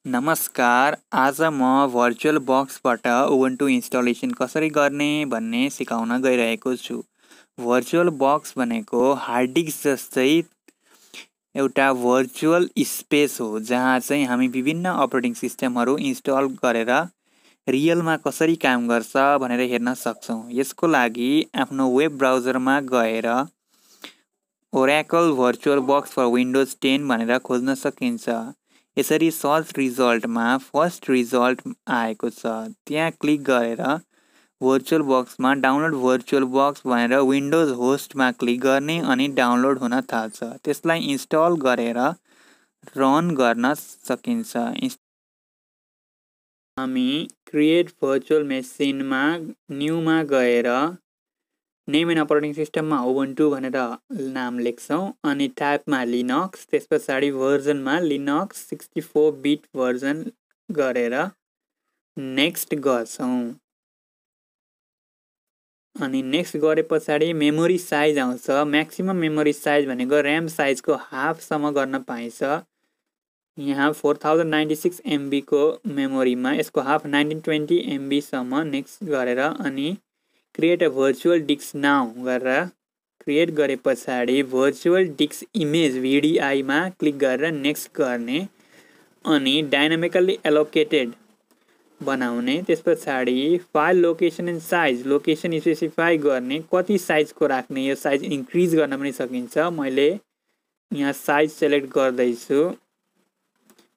नमस्कार, आज म भर्चुअल बक्सबाट उबुन्टु इन्स्टलेसन कसरी गर्ने भन्ने सिकाउन गइरहेको छु। भर्चुअल बक्स भनेको हार्ड डिस्क जस्तै एउटा भर्चुअल स्पेस हो जहाँ चाहिँ हामी विभिन्न अपरेटिङ सिस्टमहरू इन्स्टल गरेर रियलमा कसरी काम गर्छ भनेर हेर्न सक्छौँ। यसको लागि आफ्नो वेब ब्राउजरमा गएर Oracle VirtualBox for Windows 10 भनेर खोज्न सकिन्छ। यसरी सर्च रिजल्टमा फर्स्ट रिजल्ट आएको छ, त्यहाँ क्लिक गरेर भर्चुअल बक्समा डाउनलोड भर्चुअल बक्स भनेर विन्डोज होस्टमा क्लिक गर्ने अनि डाउनलोड हुन थाल्छ। त्यसलाई इन्स्टल गरेर रन गर्न सकिन्छ। हामी क्रिएट भर्चुअल मेसिनमा न्यूमा गएर नेम एन्ड अपरेटिङ सिस्टममा उबुन्टु भनेर नाम लेख्छौँ अनि टाइपमा लिनक्स, त्यस पछाडि भर्जनमा लिनक्स 64 बिट भर्जन गरेर नेक्स्ट गर्छौँ। अनि नेक्स्ट गरे पछाडि मेमोरी साइज आउँछ। म्याक्सिमम मेमोरी साइज भनेको ऱ्याम साइजको हाफसम्म गर्न पाइन्छ। यहाँ 4096 MB को मेमोरीमा यसको हाफ 1920 MB सम्म नेक्स्ट गरेर अनि create a virtual disk now गरेर क्रिएट गरे पछाडि भर्चुअल डिस्क इमेज VDI मा क्लिक गरेर नेक्स्ट गर्ने अनि डाइनामिकली एलोकेटेड बनाउने। त्यस पछाडि file location and size location specify गर्ने, कति साइजको राख्ने, यो साइज इन्क्रिज गर्न पनि सकिन्छ। मैले यहाँ साइज सेलेक्ट गर्दैछु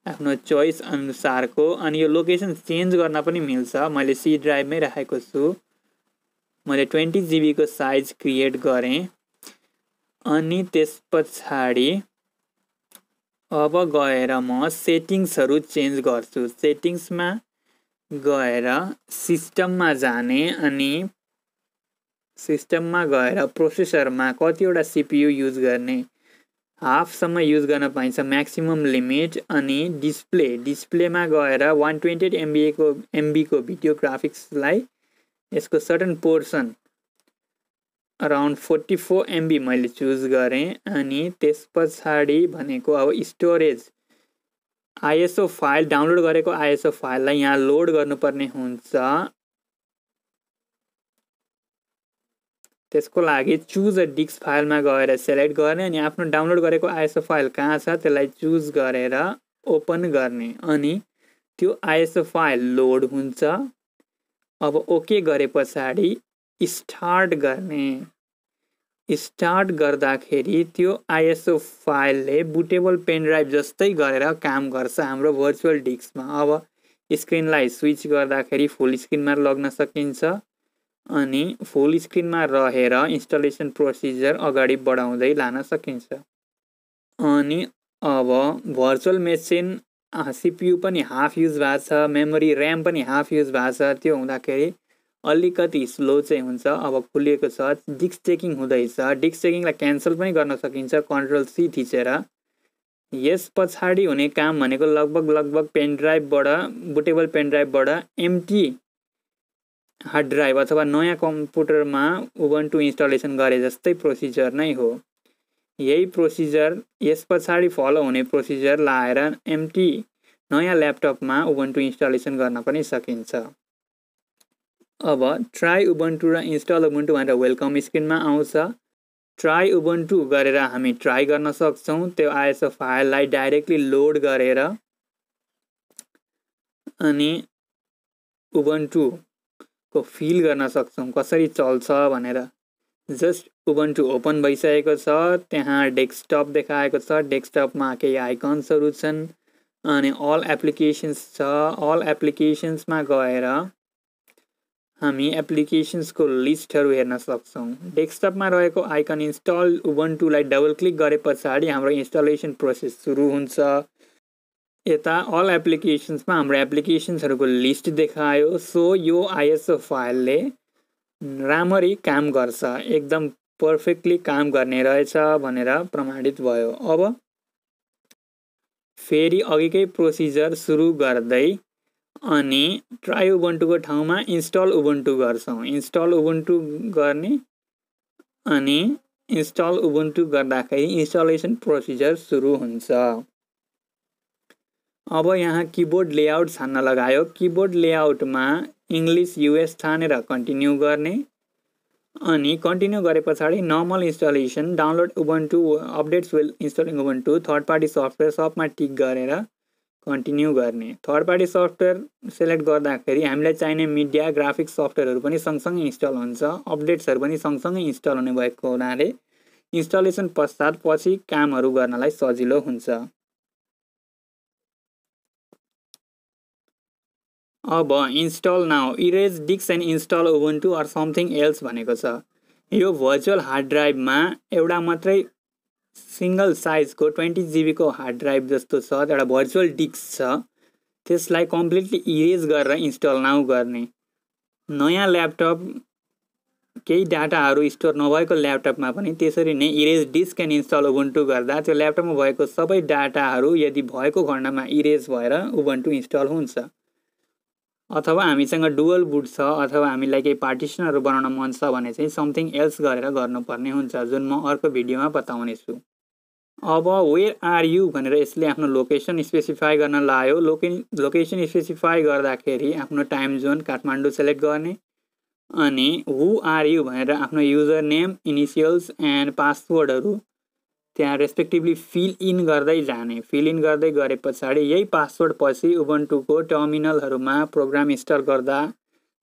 आफ्नो चोइस अनुसारको अनि यो लोकेसन चेन्ज गर्न पनि मिल्छ। मैले C ड्राइभमै राखेको छु। मैले 20 GB को साइज क्रिएट गरेँ अनि त्यस पछाडि अब गएर म सेटिङ्सहरू चेन्ज गर्छु। सेटिङ्समा गएर सिस्टममा जाने अनि सिस्टममा गएर प्रोसेसरमा कतिवटा CPU युज गर्ने, हाफसम्म युज गर्न पाइन्छ म्याक्सिमम लिमिट। अनि डिस्प्लेमा गएर 128 MB को भिडियो ग्राफिक्सलाई यसको सर्टन पोर्सन अराउन्ड 44 MB मैले चुज गरेँ अनि त्यस पछाडि भनेको अब स्टोरेज ISO फाइल डाउनलोड गरेको ISO फाइललाई यहाँ लोड गर्नुपर्ने हुन्छ। त्यसको लागि चुज अ डिस्क फाइलमा गएर सेलेक्ट गर्ने अनि आफ्नो डाउनलोड गरेको ISO फाइल कहाँ छ त्यसलाई चुज गरेर ओपन गर्ने अनि त्यो ISO फाइल लोड हुन्छ। अब ओके गरे पछाडि स्टार्ट गर्ने। स्टार्ट गर्दाखेरि त्यो ISO फाइलले बुटेबल पेन ड्राइभ जस्तै गरेर काम गर्छ हाम्रो भर्चुअल डिस्कमा। अब स्क्रिनलाई स्विच गर्दाखेरि फुल स्क्रिनमा लग्न सकिन्छ अनि फुल स्क्रिनमा रहेर इन्स्टलेसन प्रोसिजर अगाडि बढाउँदै लान सकिन्छ। अनि अब भर्चुअल मेसिन CPU पनि हाफ युज भएको छ, मेमोरी ऱ्याम पनि हाफ युज भएको छ। त्यो हुँदाखेरि अलिकति स्लो चाहिँ हुन्छ। अब खुलिएको छ, डिस्क चेकिङ हुँदैछ। डिस्क चेकिङलाई क्यान्सल पनि गर्न सकिन्छ Ctrl+C थिचेर। यस पछाडि हुने काम भनेको लगभग पेन ड्राइभबाट बुटेबल पेन ड्राइभबाट एम्टी हार्ड ड्राइभ अथवा नयाँ कम्प्युटरमा उबुन्टु इन्स्टलेसन गरे जस्तै प्रोसिजर नै हो। यही प्रोसिजर यस पछाडि फलो हुने प्रोसिजर लाएर एम्टी नयाँ ल्यापटपमा उबुन्टु इन्स्टलेसन गर्न पनि सकिन्छ। अब ट्राई उबुन्टु र इन्स्टल उबुन्टु भनेर वेलकम स्क्रिनमा आउँछ। ट्राई उबुन्टु गरेर हामी ट्राई गर्न सक्छौँ। त्यो ISO फाइललाई डाइरेक्टली लोड गरेर अनि उबुन्टुको फिल गर्न सक्छौँ कसरी चल्छ भनेर। जस्ट उबुन्टु ओपन भइसकेको छ, त्यहाँ डेस्कटप देखाएको छ। डेस्कटपमा केही आइकन्सहरू छन् अनि अल एप्लिकेसन्स छ। अल एप्लिकेसन्समा गएर हामी एप्लिकेसन्सको लिस्टहरू हेर्न सक्छौँ। डेस्कटपमा रहेको आइकन इन्स्टल उबुन्टुलाई डबल क्लिक गरे पछाडि हाम्रो इन्स्टलेसन प्रोसेस सुरु हुन्छ। यता अल एप्लिकेसन्समा हाम्रो एप्लिकेसन्सहरूको लिस्ट देखायो। सो यो ISO फाइलले राम्ररी काम गर्छ, एकदम पर्फेक्टली काम गर्ने रहेछ भनेर प्रमाणित भयो। अब फेरि अघिकै प्रोसिजर सुरु गर्दै अनि ट्राई उबुन्टुको ठाउँमा इन्स्टल उबुन्टु गर्छौँ। इन्स्टल उबुन्टु गर्ने अनि इन्स्टल उबुन्टु गर्दाखेरि इन्स्टलेसन प्रोसिजर सुरु हुन्छ। अब यहाँ किबोर्ड लेआउट छान्न लगायो। किबोर्ड लेआउटमा इङ्ग्लिस युएस छानेर कन्टिन्यू गर्ने अनि कन्टिन्यू गरे पछाडि normal installation download Ubuntu updates will installing Ubuntu third party software सबमा टिक गरेर कन्टिन्यू गर्ने। थर्ड पार्टी सफ्टवेयर सेलेक्ट गर्दाखेरि हामीलाई चाहिने मिडिया ग्राफिक्स सफ्टवेयरहरू पनि सँगसँगै इन्स्टल हुन्छ, अपडेट्सहरू पनि सँगसँगै इन्स्टल हुने भएको हुनाले इन्स्टलेसन पश्चात पछि कामहरू गर्नलाई सजिलो हुन्छ। अब install now erase disk and install Ubuntu or something else भनेको छ। यो भर्चुअल हार्ड ड्राइभमा एउटा मात्रै सिङ्गल साइजको 20 GB को हार्ड ड्राइभ जस्तो छ, एउटा भर्चुअल डिस्क छ, त्यसलाई कम्प्लिटली इरेज गरेर इन्स्टल नाउ गर्ने। नयाँ ल्यापटप केही डाटाहरू स्टोर नभएको ल्यापटपमा पनि त्यसरी नै erase disk and install Ubuntu गर्दा त्यो ल्यापटपमा भएको सबै डाटाहरू यदि भएको खण्डमा इरेज भएर उबुन्टु इन्स्टल हुन्छ। अथवा हामीसँग डुअल बुट छ अथवा हामीलाई केही पार्टिसनहरू बनाउन मन छ भने चाहिँ समथिङ एल्स गरेर गर्नुपर्ने हुन्छ, जुन म अर्को भिडियोमा बताउने छु। अब वेयर आर यु भनेर यसले आफ्नो लोकेसन स्पेसिफाई गर्न लायो। लोकेसन स्पेसिफाई गर्दाखेरि आफ्नो टाइम जोन काठमाडौँ सेलेक्ट गर्ने अनि हु आर यु भनेर आफ्नो युजर नेम, इनिसियल्स एन्ड पासवर्डहरू त्यहाँ रेस्पेक्टिभली फिल इन गर्दै जाने। फिल इन गर्दै गरे पछाडि यही पासवर्ड पछि उबुन्टुको टर्मिनलहरूमा प्रोग्राम इन्स्टल गर्दा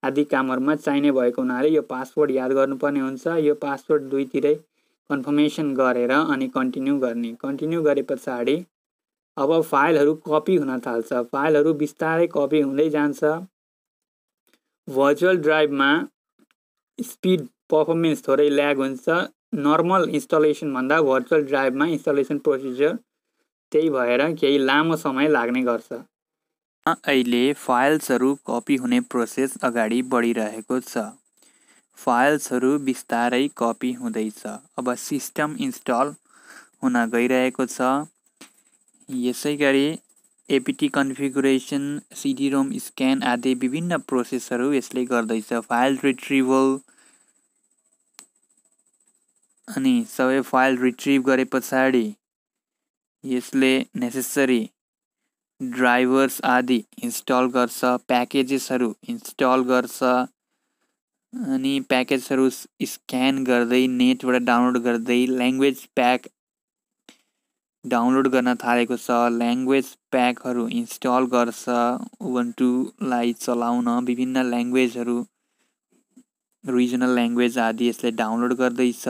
आदि कामहरूमा चाहिने भएको हुनाले यो पासवर्ड याद गर्नुपर्ने हुन्छ। यो पासवर्ड दुईतिरै कन्फर्मेसन गरेर अनि कन्टिन्यू गर्ने। कन्टिन्यू गरे पछाडि अब फाइलहरू कपी हुन थाल्छ। फाइलहरू बिस्तारै कपी हुँदै जान्छ। भर्चुअल ड्राइभमा स्पिड पर्फर्मेन्स थोरै ल्याग हुन्छ। नर्मल इन्स्टलेसन भन्दा भर्चुअल ड्राइभमा इन्स्टलेसन प्रोसिजर त्यही भएर केही लामो समय लाग्ने गर्छ। अहिले फाइल्सहरू कपी हुने प्रोसेस अगाडि बढिरहेको छ। फाइल्सहरू बिस्तारै कपी हुँदैछ। अब सिस्टम इन्स्टल हुन गइरहेको छ। यसै गरी APT configuration, CD ROM scan आदि विभिन्न प्रोसेसहरू यसले गर्दैछ। फाइल रिट्रिभल अनि सबै फाइल रिट्रिभ गरे पछाडि यसले नेसेसरी ड्राइभर्स आदि इन्स्टल गर्छ, प्याकेजेसहरू इन्स्टल गर्छ अनि प्याकेजहरू स्क्यान गर्दै नेटबाट डाउनलोड गर्दै ल्याङ्ग्वेज प्याक डाउनलोड गर्न थालेको छ। ल्याङ्ग्वेज प्याकहरू इन्स्टल गर्छ। उबुन्टुलाई चलाउन विभिन्न ल्याङ्ग्वेजहरू, रिजनल ल्याङ्ग्वेज आदि यसले डाउनलोड गर्दैछ।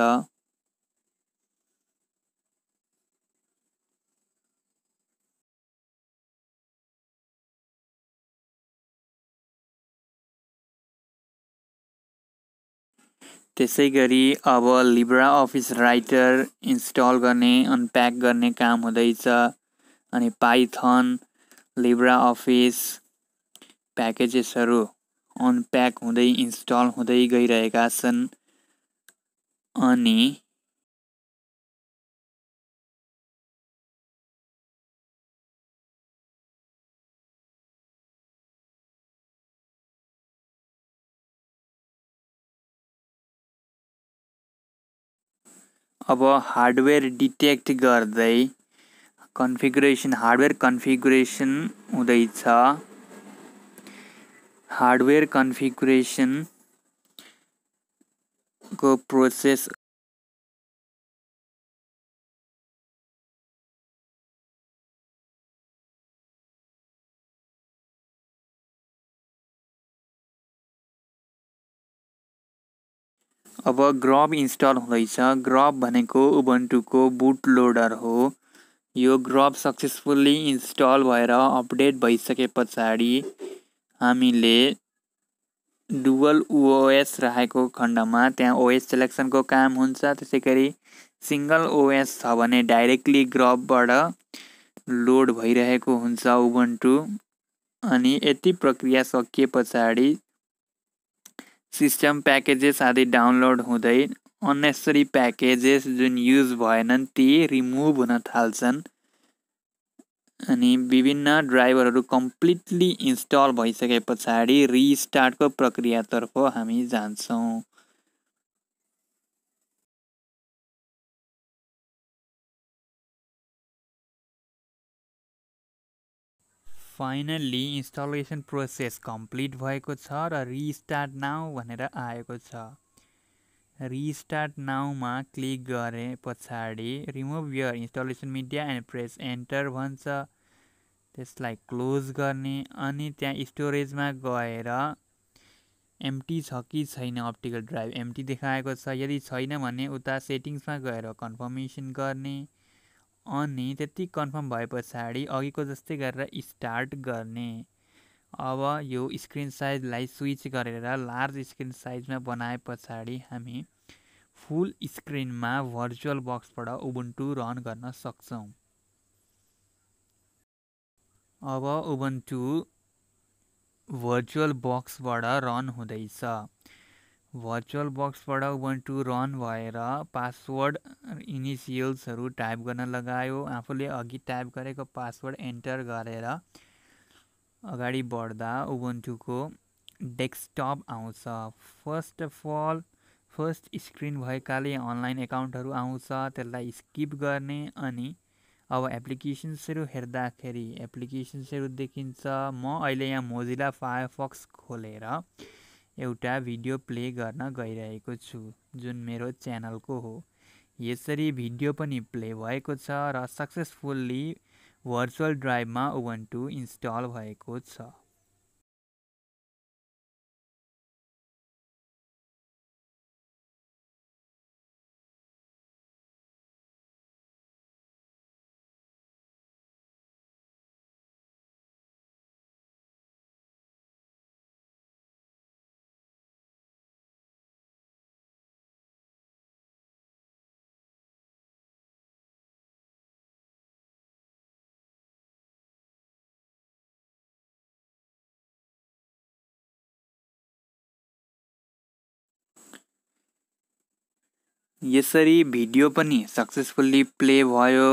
त्यसै गरी अब लिब्रा अफिस राइटर इन्स्टल गर्ने, अनप्याक गर्ने काम हुँदैछ अनि पाइथन, लिब्रा अफिस प्याकेजेसहरू अनप्याक हुँदै इन्स्टल हुँदै गइरहेका छन्। अनि अब हार्डवेयर डिटेक्ट गर्दै हार्डवेयर कन्फिगुरेसन हुँदैछ। हार्डवेयर कन्फिगुरेसनको प्रोसेस अब ग्रब इन्स्टल हुँदैछ। ग्रब भनेको उबुन्टुको बुट लोडर हो। यो ग्रब सक्सेसफुल्ली इन्स्टल भएर अपडेट भइसके पछाडि हामीले डुअल ओएस राखेको खण्डमा त्यहाँ ओएस सेलेक्सनको काम हुन्छ। त्यसै गरी सिङ्गल ओएस छ भने डाइरेक्टली ग्रबबाट लोड भइरहेको हुन्छ उबुन्टु। अनि यति प्रक्रिया सकिए पछाडि सिस्टम प्याकेजेस आदि डाउनलोड हुँदै अननेसेसरी प्याकेजेस जुन युज भएनन् ती रिमुभ हुन थाल्छन् अनि विभिन्न ड्राइभरहरू कम्प्लिटली इन्स्टल भइसके पछाडि रिस्टार्टको प्रक्रियातर्फ हामी जान्छौँ। फाइनल्ली इन्स्टलेसन प्रोसेस कम्प्लिट भएको छ र रिस्टार्ट नाउ भनेर आएको छ। रिस्टार्ट नाउमा क्लिक गरे पछाडि remove your installation media and press enter भन्छ। त्यसलाई क्लोज गर्ने अनि त्यहाँ स्टोरेजमा गएर एम्प्टी छ कि छैन, अप्टिकल ड्राइभ एम्प्टी देखाएको छ, यदि छैन भने उता सेटिङ्समा गएर कन्फर्मेसन गर्ने अनि त्यति कन्फर्म भए पछाडि अघिको जस्तै गरेर स्टार्ट गर्ने। अब यो स्क्रिन साइजलाई स्विच गरेर लार्ज स्क्रिन साइजमा बनाए पछाडि हामी फुल स्क्रिनमा भर्चुअल बक्सबाट उबुन्टु रन गर्न सक्छौँ। अब उबुन्टु भर्चुअल बक्सबाट रन हुँदैछ। भर्चुअल बक्सबाट उबुन्टु रन भएर पासवर्ड इनिसियल्सहरू टाइप गर्न लगायो। आफूले अघि टाइप गरेको पासवर्ड एन्टर गरेर अगाडि बढ्दा उबुन्टुको डेस्कटप आउँछ। First of all first screen भएकाले अनलाइन एकाउन्टहरू आउँछ, त्यसलाई स्किप गर्ने अनि अब एप्लिकेसन्सहरू हेर्दाखेरि एप्लिकेसन्सहरू देखिन्छ। म अहिले यहाँ मोजिला फायरफक्स खोलेर एउटा भिडियो प्ले गर्न गइरहेको छु जुन मेरो च्यानलको हो। यसरी भिडियो पनि प्ले भएको छ र सक्सेसफुल्ली भर्चुअल ड्राइभमा उबुन्टु इन्स्टल भएको छ। यसरी भिडियो पनि सक्सेसफुल्ली प्ले भयो,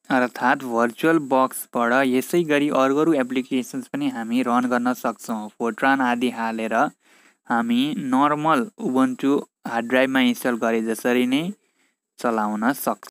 अर्थात् भर्चुअल बक्सबाट यसै गरी अरू एप्लिकेसन्स पनि हामी रन गर्न सक्छौँ। फोर्ट्रान आदि हालेर हामी नर्मल उबुन्टु हार्ड ड्राइभमा इन्स्टल गरे जसरी नै चलाउन सक्छौँ।